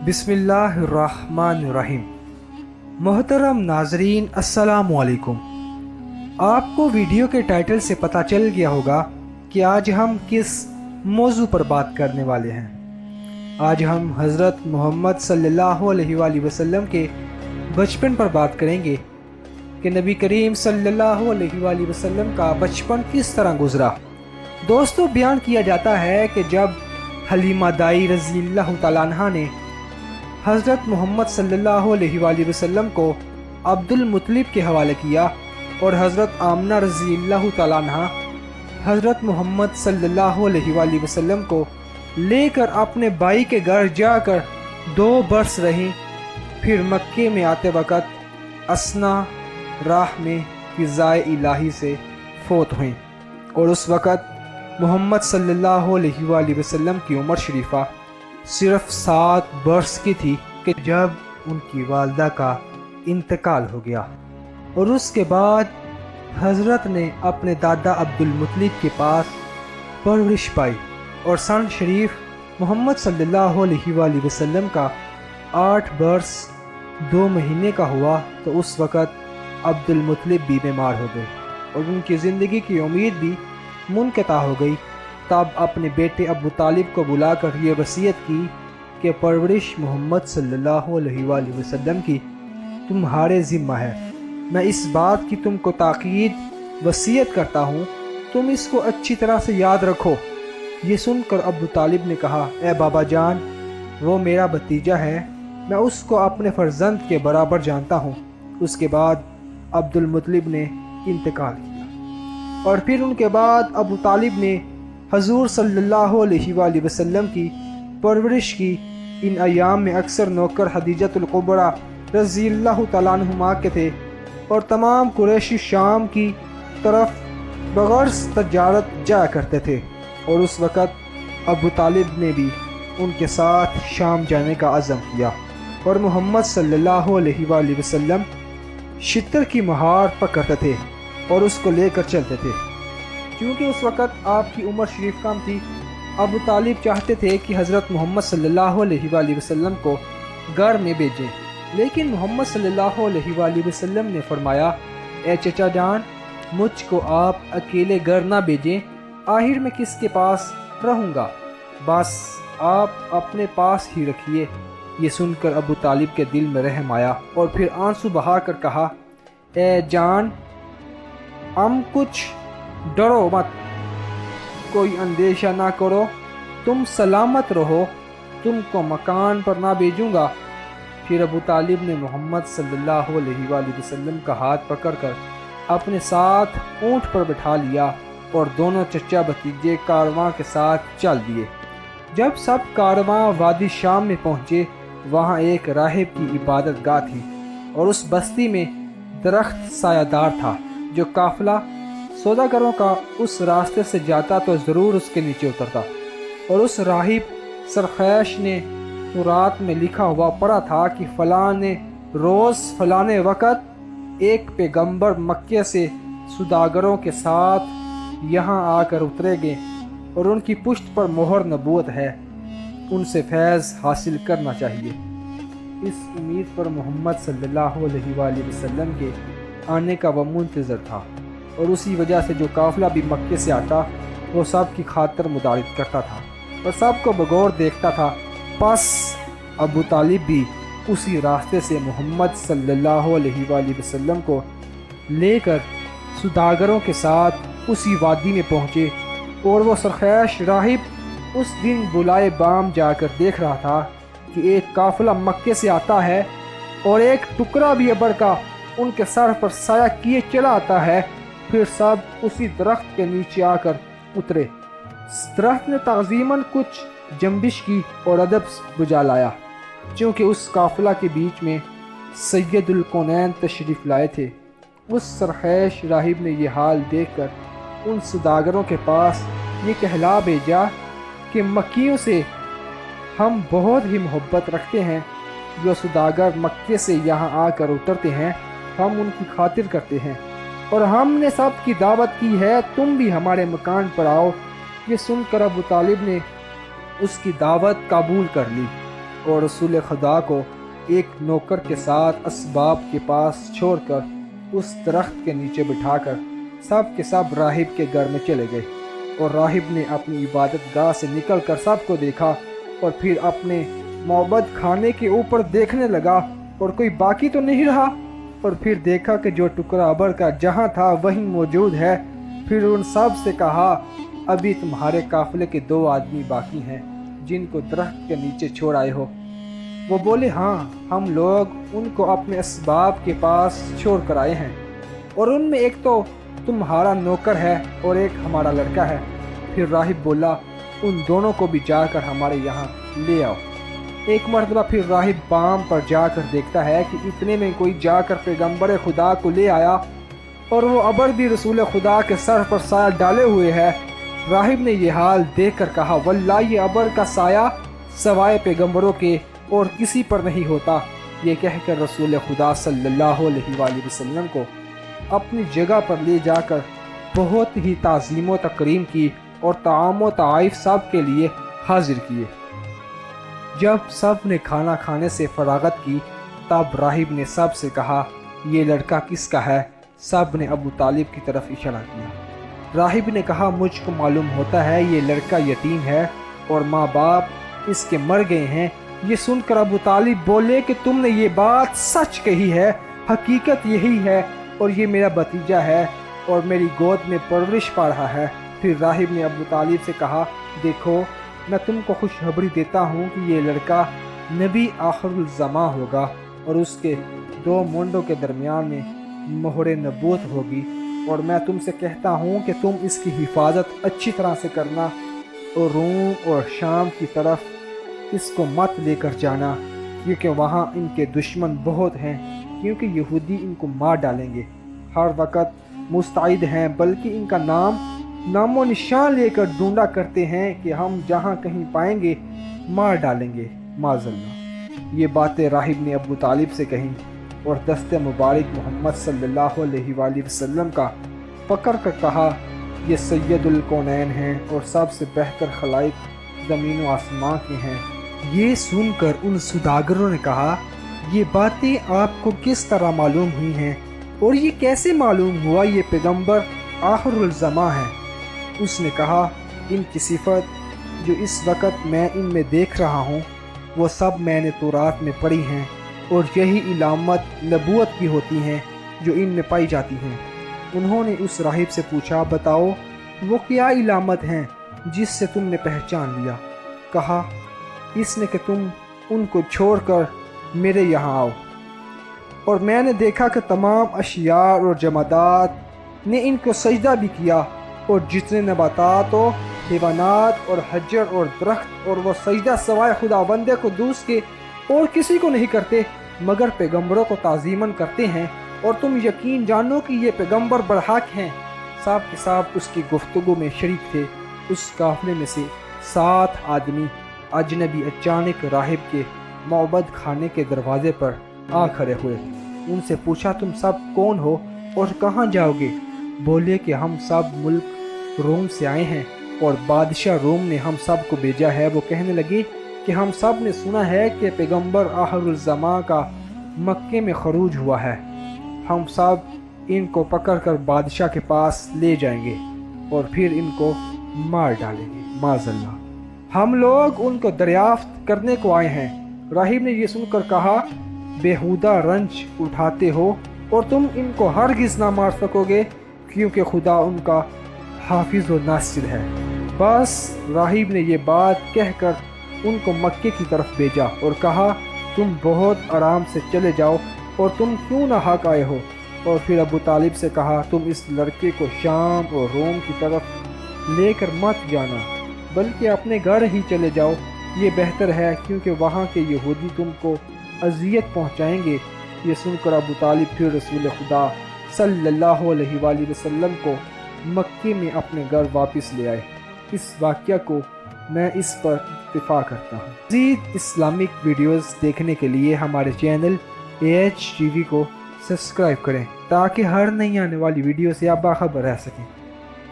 بسم اللہ الرحمن الرحیم۔ محترم ناظرین السلام علیکم۔ آپ کو ویڈیو کے ٹائٹل سے پتہ چل گیا ہوگا کہ آج ہم کس موضوع پر بات کرنے والے ہیں۔ آج ہم حضرت محمد صلی اللہ علیہ وآلہ وسلم کے بچپن پر بات کریں گے کہ نبی کریم صلی اللہ علیہ وآلہ وسلم کا بچپن کس طرح گزرا۔ دوستو، بیان کیا جاتا ہے کہ جب حلیمہ دائی رضی اللہ تعالیٰ عنہ نے حضرت محمد صلی اللہ علیہ وآلہ وسلم کو عبد المطلب کے حوالے کیا اور حضرت آمنہ رضی اللہ تعالیٰ عنہ حضرت محمد صلی اللہ علیہ وآلہ وسلم کو لے کر اپنے بھائی کے گھر جا کر 2 برس رہیں، پھر مکے میں آتے وقت اثنا راہ میں فضائے الہی سے فوت ہوئیں، اور اس وقت محمد صلی اللہ علیہ وآلہ وسلم کی عمر شریفہ صرف 7 برس کی تھی کہ جب ان کی والدہ کا انتقال ہو گیا، اور اس کے بعد حضرت نے اپنے دادا عبد المطلب کے پاس پرورش پائی، اور سن شریف محمد صلی اللہ علیہ وآلہ وسلم کا 8 برس 2 مہینے کا ہوا تو اس وقت عبد المطلب بھی بیمار ہو گئے اور ان کی زندگی کی امید بھی منقطع ہو گئی۔ تب اپنے بیٹے ابو طالب کو بلا کر یہ وصیت کی کہ پرورش محمد صلی اللہ علیہ وآلہ وسلم کی تمہارے ذمہ ہے، میں اس بات کی تم کو تاکید وصیت کرتا ہوں، تم اس کو اچھی طرح سے یاد رکھو۔ یہ سن کر ابو طالب نے کہا، اے بابا جان، وہ میرا بھتیجا ہے، میں اس کو اپنے فرزند کے برابر جانتا ہوں۔ اس کے بعد عبد المطلب نے انتقال کیا، اور پھر ان کے بعد ابو طالب نے حضور صلی اللہ علیہ وآلہ وسلم کی پرورش کی۔ ان ایام میں اکثر نوکر خدیجۃ الکبریٰ رضی اللہ تعالیٰ عنہما کے تھے، اور تمام قریشی شام کی طرف بغرض تجارت جایا کرتے تھے، اور اس وقت ابو طالب نے بھی ان کے ساتھ شام جانے کا عزم کیا، اور محمد صلی اللہ علیہ وآلہ وسلم شتر کی مہار پکڑتے تھے اور اس کو لے کر چلتے تھے۔ کیونکہ اس وقت آپ کی عمر شریف کم تھی، ابو طالب چاہتے تھے کہ حضرت محمد صلی اللہ علیہ وآلہ وسلم کو گھر میں بھیجیں، لیکن محمد صلی اللہ علیہ وآلہ وسلم نے فرمایا، اے چچا جان، مجھ کو آپ اکیلے گھر نہ بھیجیں، آخر میں کس کے پاس رہوں گا، بس آپ اپنے پاس ہی رکھیے۔ یہ سن کر ابو طالب کے دل میں رحم آیا اور پھر آنسو بہا کر کہا، اے جان، کچھ ڈرو مت، کوئی اندیشہ نہ کرو، تم سلامت رہو، تم کو مکان پر نہ بھیجوں گا۔ پھر ابو طالب نے محمد صلی اللہ علیہ وآلہ وسلم کا ہاتھ پکڑ کر اپنے ساتھ اونٹ پر بٹھا لیا، اور دونوں چچا بھتیجے کارواں کے ساتھ چل دیے۔ جب سب کارواں وادی شام میں پہنچے، وہاں ایک راہب کی عبادت گاہ تھی، اور اس بستی میں درخت سایہ دار تھا۔ جو قافلہ سوداگروں کا اس راستے سے جاتا تو ضرور اس کے نیچے اترتا، اور اس راہب سرخیش نے تو رات میں لکھا ہوا پڑھا تھا کہ فلاں روز فلاں وقت ایک پیغمبر مکے سے سوداگروں کے ساتھ یہاں آ کر اترے گے، اور ان کی پشت پر مہر نبوت ہے، ان سے فیض حاصل کرنا چاہیے۔ اس امید پر محمد صلی اللہ علیہ وآلہ وسلم کے آنے کا وہ منتظر تھا، اور اسی وجہ سے جو قافلہ بھی مکے سے آتا وہ سب کی خاطر مدارت کرتا تھا اور سب کو بغور دیکھتا تھا۔ پس ابو طالب بھی اسی راستے سے محمد صلی اللہ علیہ وآلہ وسلم کو لے کر سوداگروں کے ساتھ اسی وادی میں پہنچے، اور وہ سرخیش راہب اس دن بلائے بام جا کر دیکھ رہا تھا کہ ایک قافلہ مکے سے آتا ہے، اور ایک ٹکڑا بھی ابر کا ان کے سر پر سایہ کیے چلا آتا ہے۔ پھر سب اسی درخت کے نیچے آ کر اترے۔ درخت نے تعظیماً کچھ جنبش کی اور ادب بجا لایا، چونکہ اس قافلہ کے بیچ میں سید الکونین تشریف لائے تھے۔ اس سرخیش راہب نے یہ حال دیکھ کر ان سوداگروں کے پاس یہ کہلا بھیجا کہ مکیوں سے ہم بہت ہی محبت رکھتے ہیں، جو سوداگر مکے سے یہاں آ کر اترتے ہیں ہم ان کی خاطر کرتے ہیں، اور ہم نے سب کی دعوت کی ہے، تم بھی ہمارے مکان پر آؤ۔ یہ سن کر ابو طالب نے اس کی دعوت قبول کر لی، اور رسول خدا کو ایک نوکر کے ساتھ اسباب کے پاس چھوڑ کر اس درخت کے نیچے بٹھا کر سب کے سب راہب کے گھر میں چلے گئے، اور راہب نے اپنی عبادت گاہ سے نکل کر سب کو دیکھا اور پھر اپنے معبد خانے کے اوپر دیکھنے لگا اور کوئی باقی تو نہیں رہا، اور پھر دیکھا کہ جو ٹکڑا ابر کا جہاں تھا وہیں موجود ہے۔ پھر ان سب سے کہا، ابھی تمہارے قافلے کے 2 آدمی باقی ہیں جن کو درخت کے نیچے چھوڑ آئے ہو۔ وہ بولے، ہاں، ہم لوگ ان کو اپنے اسباب کے پاس چھوڑ کر آئے ہیں، اور ان میں ایک تو تمہارا نوکر ہے اور ایک ہمارا لڑکا ہے۔ پھر راہب بولا، ان دونوں کو بھی جا کر ہمارے یہاں لے آؤ۔ ایک مرتبہ پھر راہب بام پر جا کر دیکھتا ہے کہ اتنے میں کوئی جا کر پیغمبر خدا کو لے آیا، اور وہ ابر بھی رسول خدا کے سر پر سایہ ڈالے ہوئے ہے۔ راہب نے یہ حال دیکھ کر کہا، واللہ یہ ابر کا سایہ سوائے پیغمبروں کے اور کسی پر نہیں ہوتا۔ یہ کہہ کر رسول خدا صلی اللہ علیہ وآلہ وسلم کو اپنی جگہ پر لے جا کر بہت ہی تعظیم و تکریم کی اور طعام و تحائف سب کے لیے حاضر کیے۔ جب سب نے کھانا کھانے سے فراغت کی تب راہب نے سب سے کہا، یہ لڑکا کس کا ہے؟ سب نے ابو طالب کی طرف اشارہ کیا۔ راہب نے کہا، مجھ کو معلوم ہوتا ہے یہ لڑکا یتیم ہے اور ماں باپ اس کے مر گئے ہیں۔ یہ سن کر ابو طالب بولے کہ تم نے یہ بات سچ کہی ہے، حقیقت یہی ہے، اور یہ میرا بھتیجا ہے اور میری گود میں پرورش پا رہا ہے۔ پھر راہب نے ابو طالب سے کہا، دیکھو، میں تم کو خوشخبری دیتا ہوں کہ یہ لڑکا نبی آخر الزماں ہوگا، اور اس کے 2 مونڈوں کے درمیان میں مہر نبوت ہوگی، اور میں تم سے کہتا ہوں کہ تم اس کی حفاظت اچھی طرح سے کرنا، اور روم اور شام کی طرف اس کو مت لے کر جانا، کیونکہ وہاں ان کے دشمن بہت ہیں، کیونکہ یہودی ان کو مار ڈالیں گے۔ ہر وقت مستعد ہیں، بلکہ ان کا نام و نشان لے کر ڈھونڈا کرتے ہیں کہ ہم جہاں کہیں پائیں گے مار ڈالیں گے، معاذ اللہ۔ یہ باتیں راہب نے ابو طالب سے کہیں اور دست مبارک محمد صلی اللہ علیہ وآلہ وسلم کا پکڑ کر کہا، یہ سید الکونین ہیں اور سب سے بہتر خلائق زمین و آسمان کے ہیں۔ یہ سن کر ان سوداگروں نے کہا، یہ باتیں آپ کو کس طرح معلوم ہوئی ہیں، اور یہ کیسے معلوم ہوا یہ پیغمبر آخر الزماں ہے؟ اس نے کہا، ان کی صفت جو اس وقت میں ان میں دیکھ رہا ہوں وہ سب میں نے تورات میں پڑھی ہیں، اور یہی علامت نبوت کی ہوتی ہیں جو ان میں پائی جاتی ہیں۔ انہوں نے اس راہب سے پوچھا، بتاؤ وہ کیا علامت ہیں جس سے تم نے پہچان لیا؟ کہا، اس نے کہ تم ان کو چھوڑ کر میرے یہاں آؤ، اور میں نے دیکھا کہ تمام اشیاء اور جمادات نے ان کو سجدہ بھی کیا، اور جتنے نباتات و حیوانات اور حجر اور درخت، اور وہ سجدہ سوائے خدا بندے کو دوس کے اور کسی کو نہیں کرتے مگر پیغمبروں کو تعظیماً کرتے ہیں، اور تم یقین جانو کہ یہ پیغمبر برحق ہیں۔ سب کے سب اس کی گفتگو میں شریک تھے۔ اس قافلے میں سے 7 آدمی اجنبی اچانک راہب کے معبد خانے کے دروازے پر آ کھڑے ہوئے۔ ان سے پوچھا، تم سب کون ہو اور کہاں جاؤ گے؟ بولے کہ ہم سب ملک روم سے آئے ہیں، اور بادشاہ روم نے ہم سب کو بھیجا ہے۔ وہ کہنے لگے کہ ہم سب نے سنا ہے کہ پیغمبر آخر الزماں کا مکے میں خروج ہوا ہے۔ ہم سب ان کو پکڑ کر بادشاہ کے پاس لے جائیں گے اور پھر ان کو مار ڈالیں گے، معاذ اللہ۔ ہم لوگ ان کو دریافت کرنے کو آئے ہیں۔ راہب نے یہ سن کر کہا، بیہودہ رنج اٹھاتے ہو، اور تم ان کو ہرگز نہ مار سکو گے، کیونکہ خدا ان کا حافظ و ناصر ہے۔ بس راہب نے یہ بات کہہ کر ان کو مکے کی طرف بھیجا اور کہا، تم بہت آرام سے چلے جاؤ، اور تم کیوں نہ حق آئے ہو؟ اور پھر ابو طالب سے کہا، تم اس لڑکے کو شام اور روم کی طرف لے کر مت جانا، بلکہ اپنے گھر ہی چلے جاؤ، یہ بہتر ہے، کیونکہ وہاں کے یہودی تم کو اذیت پہنچائیں گے۔ یہ سن کر ابو طالب پھر رسول خدا صلی اللہ علیہ وآلہ وسلم کو مکے میں اپنے گھر واپس لے آئے۔ اس واقعہ کو میں اس پر اتفاق کرتا ہوں۔ مزید اسلامک ویڈیوز دیکھنے کے لیے ہمارے چینل AHTV کو سبسکرائب کریں تاکہ ہر نئی آنے والی ویڈیو سے آپ باخبر رہ سکیں۔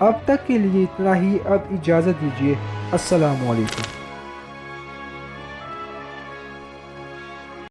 اب تک کے لیے اتنا ہی، اب اجازت دیجیے۔ السلام علیکم۔